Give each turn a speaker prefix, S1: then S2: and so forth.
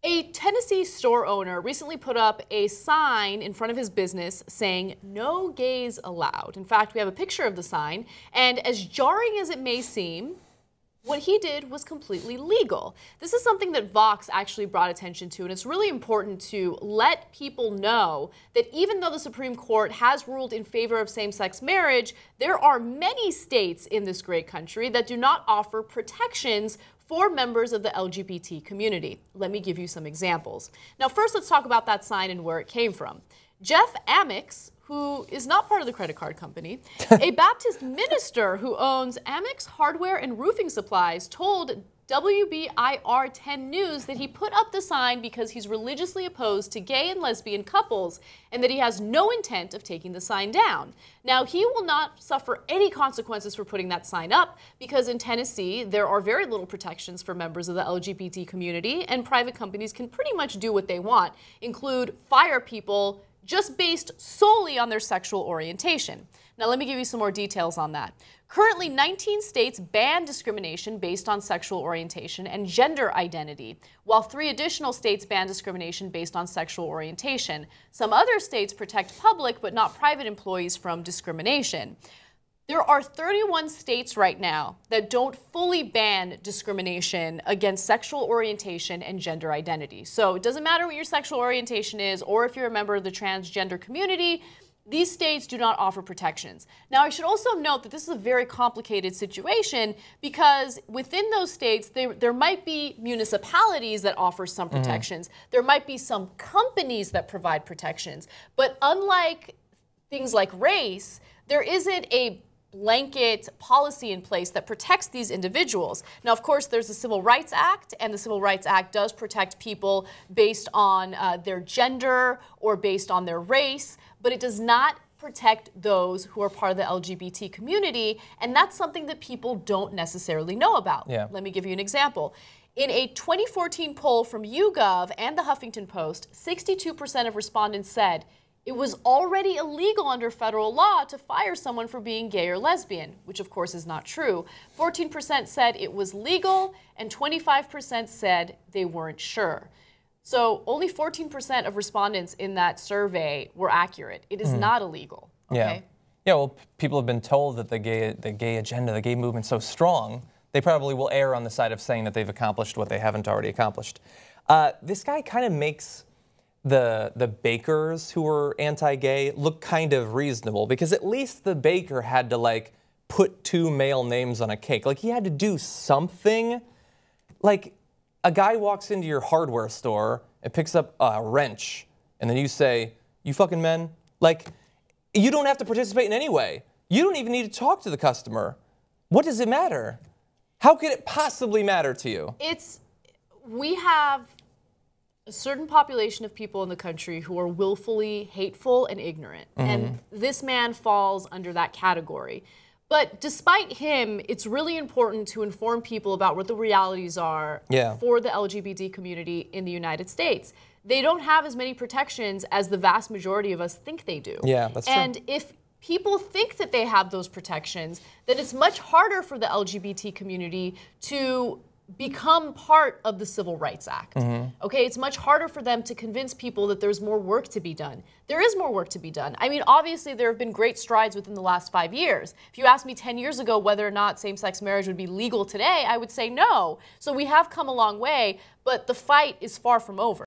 S1: A Tennessee store owner recently put up a sign in front of his business saying, "No gays allowed." In fact, we have a picture of the sign, and as jarring as it may seem, what he did was completely legal. This is something that Vox actually brought attention to, and it's really important to let people know that even though the Supreme Court has ruled in favor of same-sex marriage, there are many states in this great country that do not offer protections for members of the LGBT community. Let me give you some examples. Now, first, let's talk about that sign and where it came from. Jeff Amyx, who is not part of the credit card company, a Baptist minister who owns Amyx Hardware and Roofing Supplies, told WBIR 10 News that he put up the sign because he's religiously opposed to gay and lesbian couples and that he has no intent of taking the sign down. Now, he will not suffer any consequences for putting that sign up because in Tennessee, there are very little protections for members of the LGBT community, and private companies can pretty much do what they want, include fire people just based solely on their sexual orientation. Now, let me give you some more details on that. Currently, 19 states ban discrimination based on sexual orientation and gender identity, while 3 additional states ban discrimination based on sexual orientation. Some other states protect public but not private employees from discrimination. There are 31 states right now that don't fully ban discrimination against sexual orientation and gender identity. So it doesn't matter what your sexual orientation is or if you're a member of the transgender community, these states do not offer protections. Now, I should also note that this is a very complicated situation because within those states, there might be municipalities that offer some protections. There might be some companies that provide protections. But unlike things like race, there isn't a blanket policy in place that protects these individuals. Now, of course, there's the Civil Rights Act, and the Civil Rights Act does protect people based on their gender or based on their race, but it does not protect those who are part of the LGBT community, and that's something that people don't necessarily know about.
S2: Yeah.
S1: Let me give you an example. In a 2014 poll from YouGov and the Huffington Post, 62% of respondents said it was already illegal under federal law to fire someone for being gay or lesbian, which of course is not true. 14% said it was legal, and 25% said they weren't sure. So only 14% of respondents in that survey were accurate. It is not illegal. Okay?
S2: Yeah, well, people have been told that the gay agenda, the gay movement's so strong, they probably will err on the side of saying that they've accomplished what they haven't already accomplished. This guy kind of makes the bakers who were anti-gay look kind of reasonable, because at least the baker had to, like, put 2 male names on a cake. Like, he had to do something. Like, a guy walks into your hardware store and picks up a wrench, and then you say, "You fucking men?" Like, you don't have to participate in any way. You don't even need to talk to the customer. What does it matter? How could it possibly matter to you?
S1: We have a certain population of people in the country who are willfully hateful and ignorant, and this man falls under that category. But despite him, it's really important to inform people about what the realities are for the LGBT community in the United States. They don't have as many protections as the vast majority of us think they do.
S2: Yeah, that's true.
S1: And if people think that they have those protections, then it's much harder for the LGBT community to become part of the Civil Rights Act. Okay, it's much harder for them to convince people that there's more work to be done. There is more work to be done. I mean, obviously there have been great strides within the last 5 years. If you asked me 10 years ago whether or not same-sex marriage would be legal today, I would say no. So we have come a long way, but the fight is far from over.